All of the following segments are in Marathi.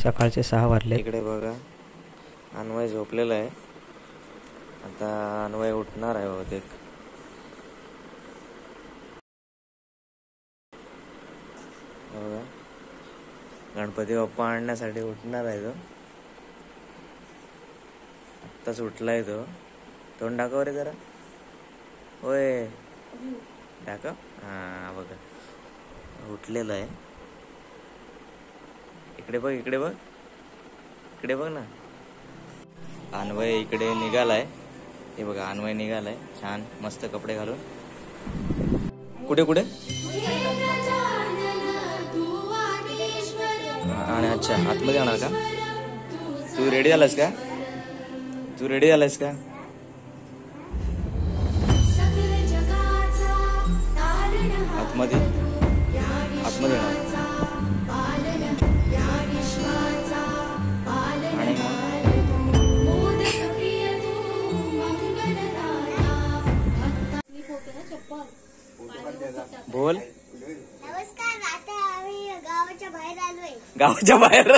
सकाळचे 6 वाजले. इकडे बघा अन्वय झोपलेला आहे. आता अन्वय उठणार आहे बहुतेक. बघा गणपती बाप्पा आणण्यासाठी उठणार आहे तो. आत्ताच उठलाय तो. तोंड दाखव रे जरा. होय दाखव. हा बघा उठलेला आहे. इकडे बघ इकडे बघ इकडे बघ ना. अन्वय इकडे निघालाय. हे बघा अन्वय निघालाय छान मस्त कपडे घालून. कुठे कुठे आणि अच्छा आतमध्ये जाणार का? तू रेडी झालास का? तू रेडी झालास का? आतमध्ये आतमध्ये येणार. आणि बोल. नमस्कार. आता आम्ही गावाच्या बाहेर आलोय. गावाच्या बाहेर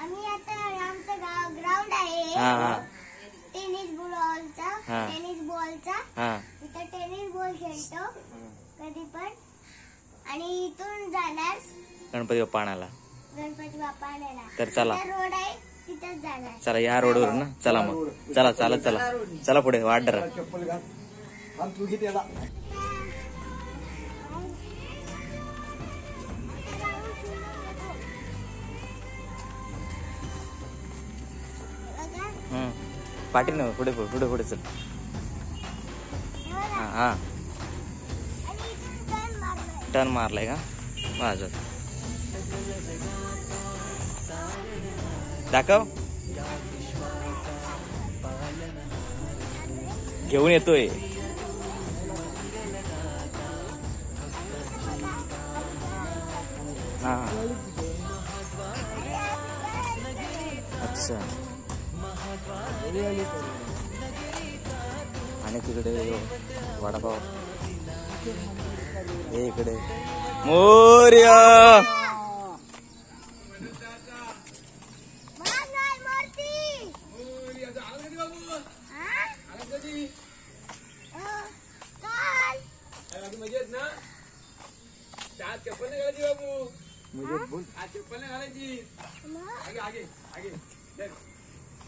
आम्ही आता आमचं ग्राउंड आहे. हा टेनिस बॉलचा इथं टेनिस बॉल खेळतो कधी पण. आणि इथून जाणार गणपती बाप्पा आणायला. गणपती बाप्पा आणायला. तर चला रोड आहे तिथंच जाणार. चला या रोडवर ना. चला मग चला चालत चला. चला पुढे वाट डरा. पाठी ना पुढे पुढे पुढे चल. हा हा टर्न मारलाय का? वाजत दाखव. घेऊन येतोय. हा अच्छा. आणि तिकडे वडापाव. हे इकडे मोर्या.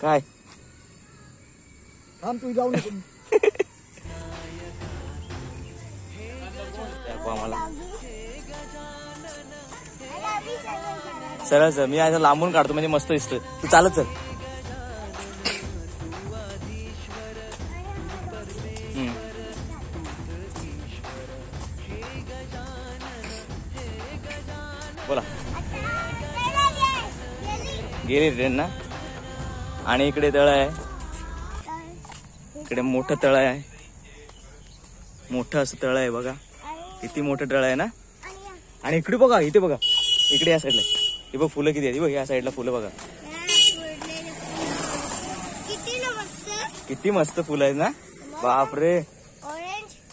काय तू जाऊ नको. सरळ सर मी आता लांबून काढतो म्हणजे मस्त दिसतोय. तू चालत चल. बोला. गेली ट्रेन ना. आणि इकडे तळ आहे. इकडे मोठं तळ आहे. मोठं असं तळ आहे बघा. किती मोठं तळ आहे ना. आणि इकडे बघा इथे बघा इकडे या साईडला. हे बघ फुलं किती आहेत बघ. या साईडला फुलं बघा किती मस्त फुलं आहेत ना. बापरे.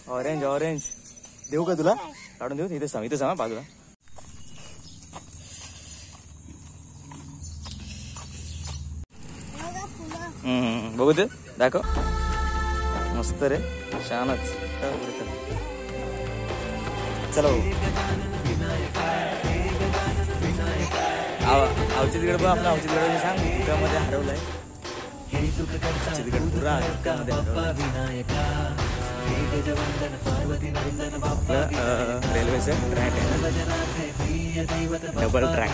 ऑरेंज ऑरेंज देऊ का तुला? काढून देऊ. इथे सांग बाजूला. बघू दे दाखव. मस्त रे छानच. चला औचितगड बघ. आपला औचितगड सांग त्यामध्ये हरवलंय. औचितगड पुरा रेल्वेचं ट्रॅक आहे. Double track.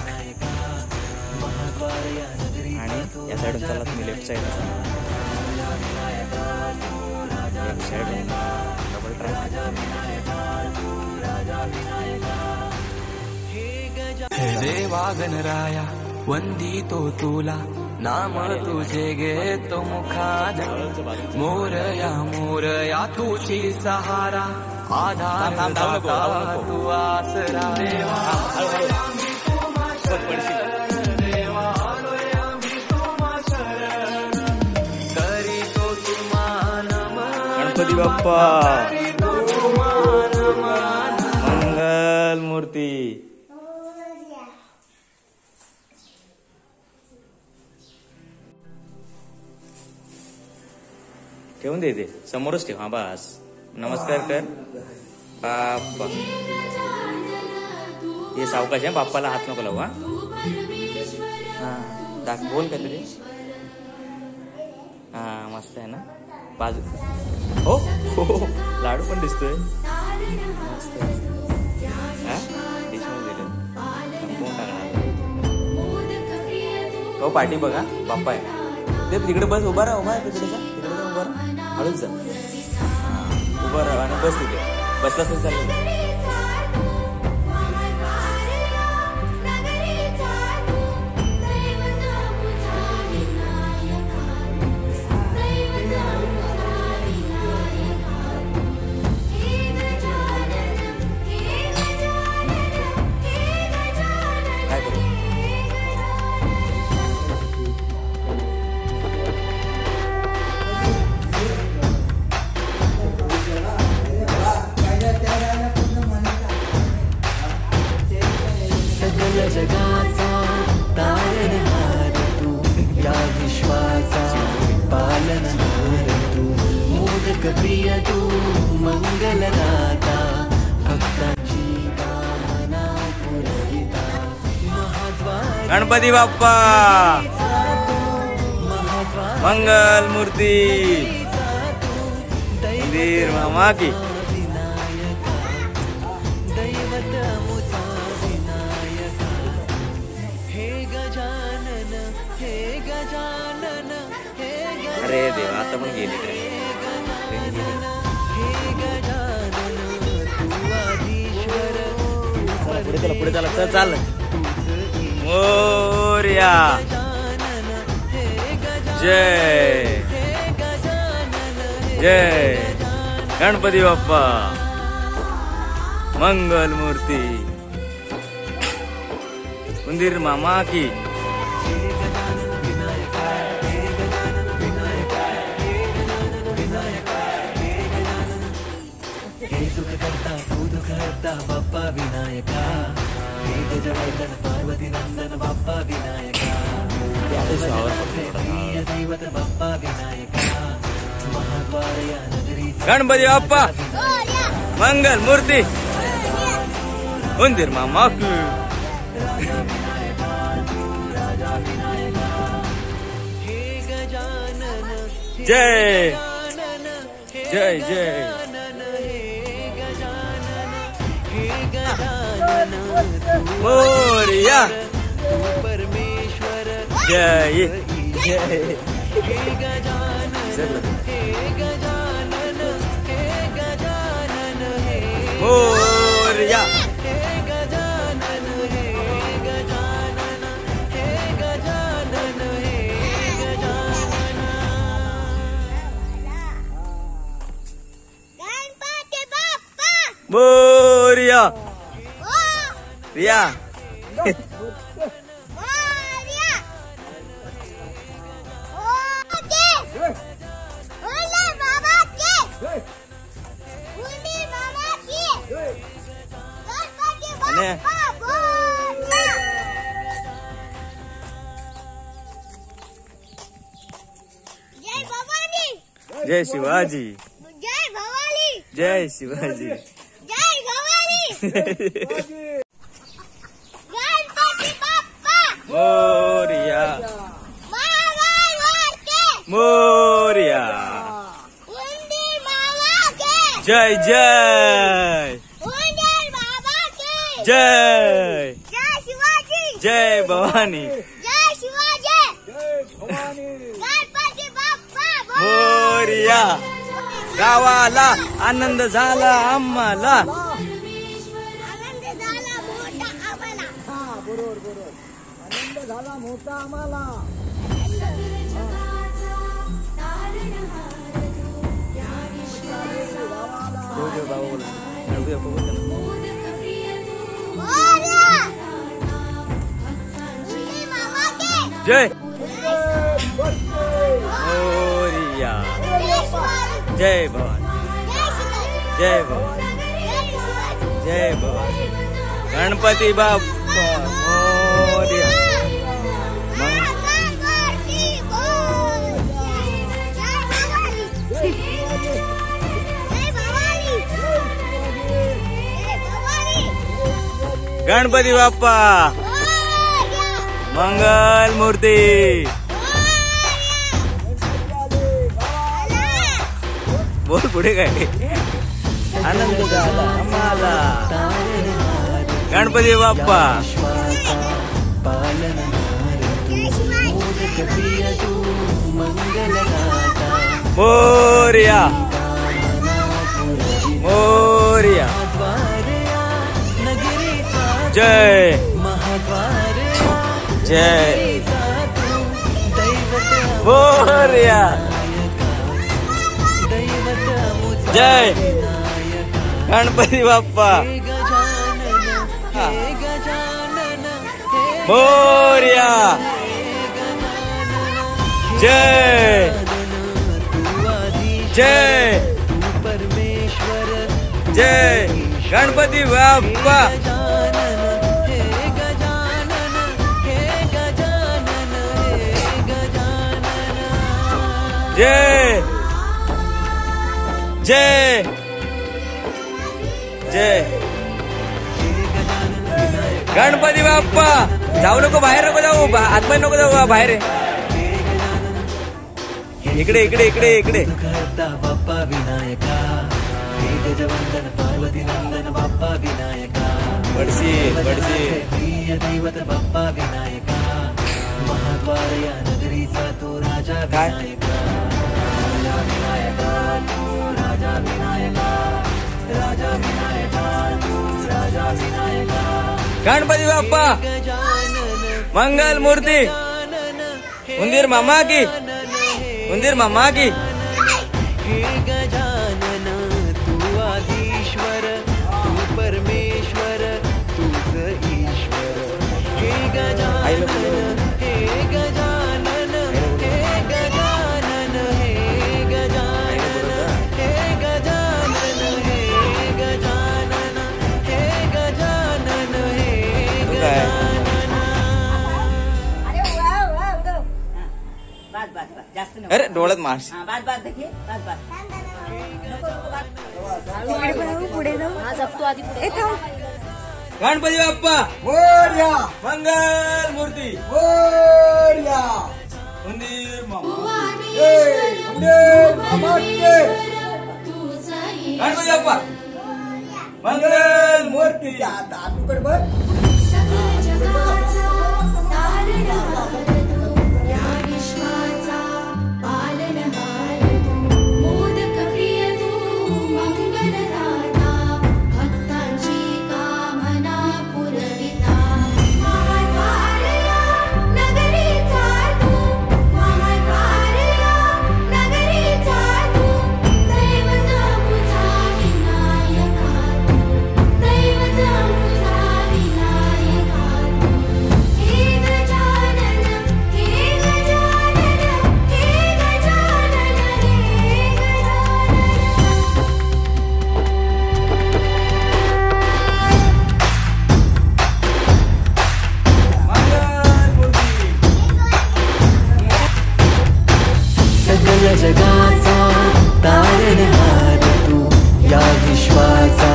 आणि या साईडून चला तुम्ही लेफ्ट साईड. Double track. हे देवा गणराया वंदितो तुला नाम तुझे घेतो मुखात. मोरया मोरया तुझी सहारा आधार थांब, धावू नको, धावू दाता नको. तू आसरा देवा करी तो तुमान गणपती बाप्पा मंगल मूर्ती. ठेवून दे ते समोरच ठेव. हा बस नमस्कार कर बाप्पा. हे सावकाश आहे, बाप्पाला हात नको लावू. हा दाख बोल काहीतरी. हा मस्त आहे ना बाजू. हो हो हो, लाडू पण दिसतोय मस्त. हा डिशमध्ये दिलं संपवून टाकणार. हो पाठी बघा बाप्पा आहे ते. तिकडे बस उभा राहा. उभा आहे तिकडे जा. तिकडे जा उभा राहा. हळूच जा. उभा राहा आणि बस तिथे. बसला तरी चालेल. काय करू? सकल जगाचा तारणहार तू या विश्वाचा पालनहार तू मोदक प्रिय तू मंगलदाता भक्तांची कामना पुरविता महाद्वार गणपती बाप्पा मंगल मूर्ती. मंदिर मामा की. दैवत मुचा विनायका हे गजानन हे गजानन हे अरे देवा आता पण गेले काय. हे गजानन तू आधीश्वर पुढे चला पुढे चला चल चाल. मोरया जय जय गणपती बाप्पा मंगल मूर्ती. मंदिर मामा की. हे सुख करता तू दुख हरता बाप्पा विनायका हे गजवर्धन पार्वती नंदन बाप्पा विनायका प्रिय दैवत बाप्पा विनायका महाद्वार या नगरी गणपती बाप्पा मंगल मूर्ती. मंदिर मामा की. हे गजानन जय गजानन जय जय हे गजानन हे गजानन मोरया तू परमेश्वर जय जय. हे गजानन हे गजानन हे गजानन हे मोरया हे गजानन हे गजानन हे गजानन हे गजानन गणपती बाप्पा मोरया रिया. आणि जय भवानी जय शिवाजी जय भवानी जय शिवाजी. जय भवानी गणपती बाप्पा मोरया मंगल मूर्ती मोरया मंदिर मामा के जय जय मंदिर बाबा के जय जय शिवाजी जय भवानी जय शिवाजी गणपती बाप्पा मोरया. गावाला आनंद झाला आम्हाला. आनंद झाला मोठा आम्हाला. बरोबर आनंद झाला मोठा आम्हाला. गावाला बाबा बोला गणपती बाप्पा बोलतो ना. जय मोरिया जय भवानी जय भवानी जय भवानी गणपती बाप्पा मोरया. गणपती बाप्पा मंगल मूर्ती. बोल पुढे काय आनंद झाला आम्हाला. गणपती बाप्पा मोरया मोरया जय जय मोरया जय गणपती बाप्पा मोरया जय जय जय गणपती बाप्पा जय जय जय गणपती बाप्पा. जाऊ नको बाहेर नको जाऊ आतमध्ये नको जाऊ बाहेर. इकडे इकडे इकडे इकडे. बाप्पा विनायका हे गजवंदन पार्वती नंदन बाप्पा विनायका. बडशी बडशी प्रिय दैवत बाप्पा विनायका. महाद्वार या नगरीचा तो राजा विनायका. राजा विनायका तू राजा विनायका. राजा विनायका तू राजा विनायका. गणपती बाप्पा मंगल मूर्ती. उंदीर मामा की उंदीर मामा की. हे गजानन तू आधीश्वर तू परमेश्वर तूच ईश्वर. हे गजानन हे गजानन हे गजानन हे गजानन हे गजानन हे गजानन हे गजानन हे गजानन. अरे डोळ्यात मास. गणपती बाप्पा मोरया मंगल मूर्ती. मोरया उंदीर मामा जय उंदीर मामा जय. गणपती बाप्पा मंगल मूर्ती. दादूकडे बघ. जगाचा तारणहार तू या विश्वाचा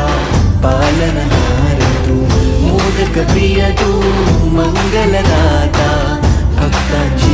पालनहार तू. मोदक प्रिय तू मंगलदाता भक्तांची